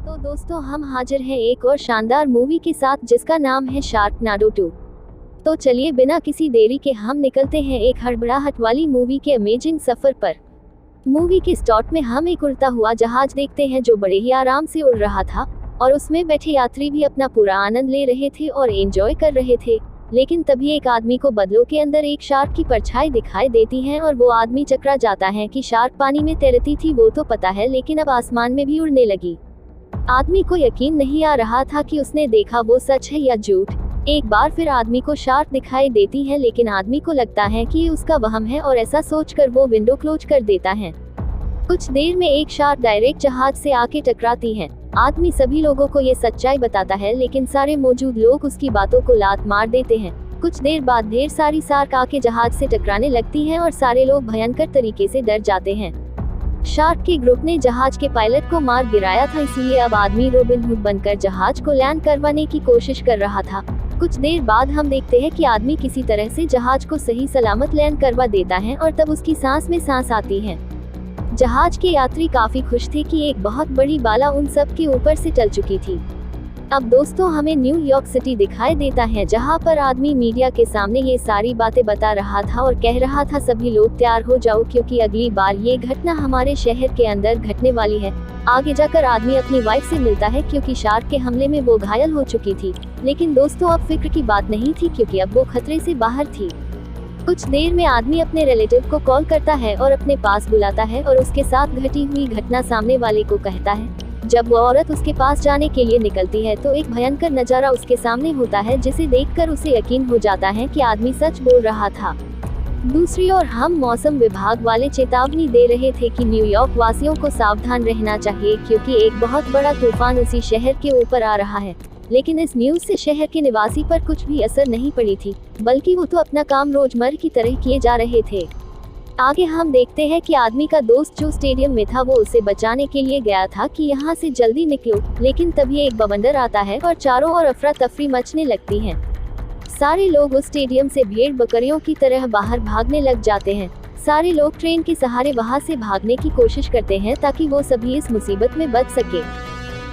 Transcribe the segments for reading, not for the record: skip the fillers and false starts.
तो दोस्तों हम हाजिर हैं एक और शानदार मूवी के साथ जिसका नाम है शार्कनाडो 2। तो चलिए बिना किसी देरी के हम निकलते हैं एक हड़बड़ाहट वाली मूवी के अमेजिंग सफर पर। मूवी के स्टार्ट में हम एक उड़ता हुआ जहाज देखते हैं जो बड़े ही आराम से उड़ रहा था और उसमें बैठे यात्री भी अपना पूरा आनंद ले रहे थे और एंजॉय कर रहे थे। लेकिन तभी एक आदमी को बादलों के अंदर एक शार्क की परछाई दिखाई देती है और वो आदमी चकरा जाता है कि शार्क पानी में तैरती थी वो तो पता है, लेकिन अब आसमान में भी उड़ने लगी। आदमी को यकीन नहीं आ रहा था कि उसने देखा वो सच है या झूठ। एक बार फिर आदमी को शार्क दिखाई देती है लेकिन आदमी को लगता है कि ये उसका वहम है और ऐसा सोचकर वो विंडो क्लोज कर देता है। कुछ देर में एक शार्क डायरेक्ट जहाज से आके टकराती है। आदमी सभी लोगों को ये सच्चाई बताता है लेकिन सारे मौजूद लोग उसकी बातों को लात मार देते हैं। कुछ देर बाद ढेर सारी शार्क आके जहाज से टकराने लगती हैं और सारे लोग भयंकर तरीके से डर जाते हैं। शार्क के ग्रुप ने जहाज के पायलट को मार गिराया था, इसलिए अब आदमी रॉबिन हुड बनकर जहाज को लैंड करवाने की कोशिश कर रहा था। कुछ देर बाद हम देखते हैं कि आदमी किसी तरह से जहाज को सही सलामत लैंड करवा देता है और तब उसकी सांस में सांस आती है। जहाज के यात्री काफी खुश थे कि एक बहुत बड़ी बाला उन सब के ऊपर से टल चुकी थी। अब दोस्तों हमें न्यूयॉर्क सिटी दिखाई देता है जहां पर आदमी मीडिया के सामने ये सारी बातें बता रहा था और कह रहा था सभी लोग तैयार हो जाओ क्योंकि अगली बार ये घटना हमारे शहर के अंदर घटने वाली है। आगे जाकर आदमी अपनी वाइफ से मिलता है क्योंकि शार्क के हमले में वो घायल हो चुकी थी। लेकिन दोस्तों अब फिक्र की बात नहीं थी क्योंकि अब वो खतरे से बाहर थी। कुछ देर में आदमी अपने रिलेटिव को कॉल करता है और अपने पास बुलाता है और उसके साथ घटी हुई घटना सामने वाले को कहता है। जब वो औरत उसके पास जाने के लिए निकलती है तो एक भयंकर नजारा उसके सामने होता है जिसे देखकर उसे यकीन हो जाता है कि आदमी सच बोल रहा था। दूसरी ओर हम मौसम विभाग वाले चेतावनी दे रहे थे कि न्यूयॉर्क वासियों को सावधान रहना चाहिए क्योंकि एक बहुत बड़ा तूफान उसी शहर के ऊपर आ रहा है। लेकिन इस न्यूज से शहर के निवासी पर कुछ भी असर नहीं पड़ी थी, बल्कि वो तो अपना काम रोजमर्रा की तरह किए जा रहे थे। आगे हम देखते हैं कि आदमी का दोस्त जो स्टेडियम में था वो उसे बचाने के लिए गया था कि यहाँ से जल्दी निकलो, लेकिन तभी एक बवंडर आता है और चारों ओर अफरा तफरी मचने लगती है। सारे लोग उस स्टेडियम से भेड़ बकरियों की तरह बाहर भागने लग जाते हैं। सारे लोग ट्रेन के सहारे वहाँ से भागने की कोशिश करते हैं ताकि वो सभी इस मुसीबत में बच सके।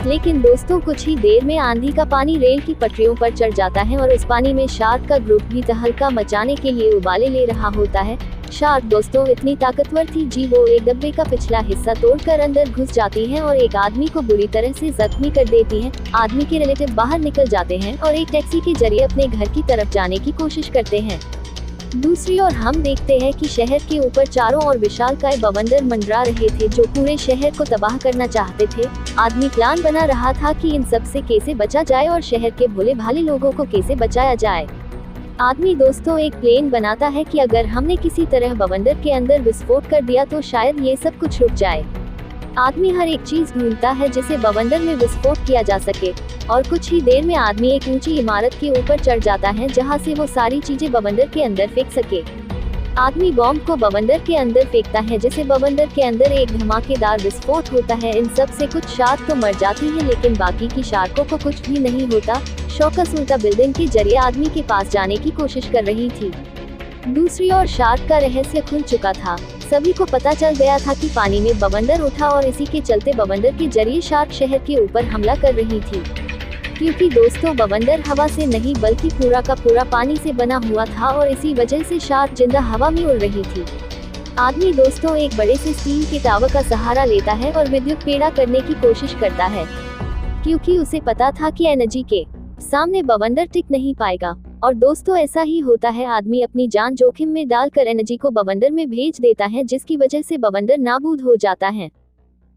लेकिन दोस्तों कुछ ही देर में आंधी का पानी रेल की पटरियों पर चढ़ जाता है और उस पानी में शार्क का ग्रुप भी तहलका मचाने के लिए उबाले ले रहा होता है। शार्क दोस्तों इतनी ताकतवर थी जी वो एक डब्बे का पिछला हिस्सा तोड़कर अंदर घुस जाती है और एक आदमी को बुरी तरह से जख्मी कर देती है। आदमी के रिलेटिव बाहर निकल जाते हैं और एक टैक्सी के जरिए अपने घर की तरफ जाने की कोशिश करते हैं। दूसरी ओर हम देखते हैं कि शहर के ऊपर चारों ओर विशालकाय बवंडर मंडरा रहे थे जो पूरे शहर को तबाह करना चाहते थे। आदमी प्लान बना रहा था कि इन सब से कैसे बचा जाए और शहर के भोले भाले लोगों को कैसे बचाया जाए। आदमी दोस्तों एक प्लान बनाता है कि अगर हमने किसी तरह बवंडर के अंदर विस्फोट कर दिया तो शायद ये सब कुछ रुक जाए। आदमी हर एक चीज ढूंढता है जिसे बवंडर में विस्फोट किया जा सके और कुछ ही देर में आदमी एक ऊंची इमारत के ऊपर चढ़ जाता है जहां से वो सारी चीजें बवंडर के अंदर फेंक सके। आदमी बॉम्ब को बवंडर के अंदर फेंकता है जिसे बवंडर के अंदर एक धमाकेदार विस्फोट होता है। इन सब से कुछ शार्क तो मर जाती है लेकिन बाकी की शार्कों को कुछ भी नहीं होता। शौकस उल्टा बिल्डिंग के जरिए आदमी के पास जाने की कोशिश कर रही थी। दूसरी ओर शार्क का रहस्य खुल चुका था। सभी को पता चल गया था कि पानी में बवंडर उठा और इसी के चलते बवंडर के जरिए शार्क शहर के ऊपर हमला कर रही थी। क्योंकि दोस्तों बवंडर हवा से नहीं बल्कि पूरा का पूरा पानी से बना हुआ था और इसी वजह से शार्क जिंदा हवा में उड़ रही थी। आदमी दोस्तों एक बड़े से स्टील के टावर का सहारा लेता है और विद्युत पैदा करने की कोशिश करता है क्योंकि उसे पता था कि एनर्जी के सामने बवंडर टिक नहीं पाएगा। और दोस्तों ऐसा ही होता है, आदमी अपनी जान जोखिम में डालकर एनर्जी को बवंडर में भेज देता है जिसकी वजह से बवंडर नाबूद हो जाता है।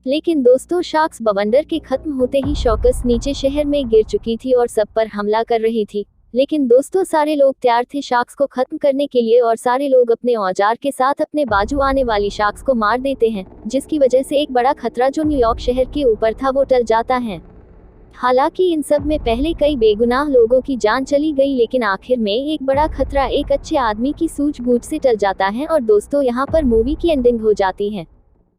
लेकिन दोस्तों शार्क्स बवंडर के खत्म होते ही शौकस नीचे शहर में गिर चुकी थी और सब पर हमला कर रही थी। लेकिन दोस्तों सारे लोग तैयार थे शार्क्स को खत्म करने के लिए और सारे लोग अपने औजार के साथ अपने बाजू आने वाली शार्क्स को मार देते हैं जिसकी वजह से एक बड़ा खतरा जो न्यूयॉर्क शहर के ऊपर था वो टल जाता है। हालांकि इन सब में पहले कई बेगुनाह लोगों की जान चली गई लेकिन आखिर में एक बड़ा खतरा एक अच्छे आदमी की सूझबूझ से टल जाता है और दोस्तों यहाँ पर मूवी की एंडिंग हो जाती है।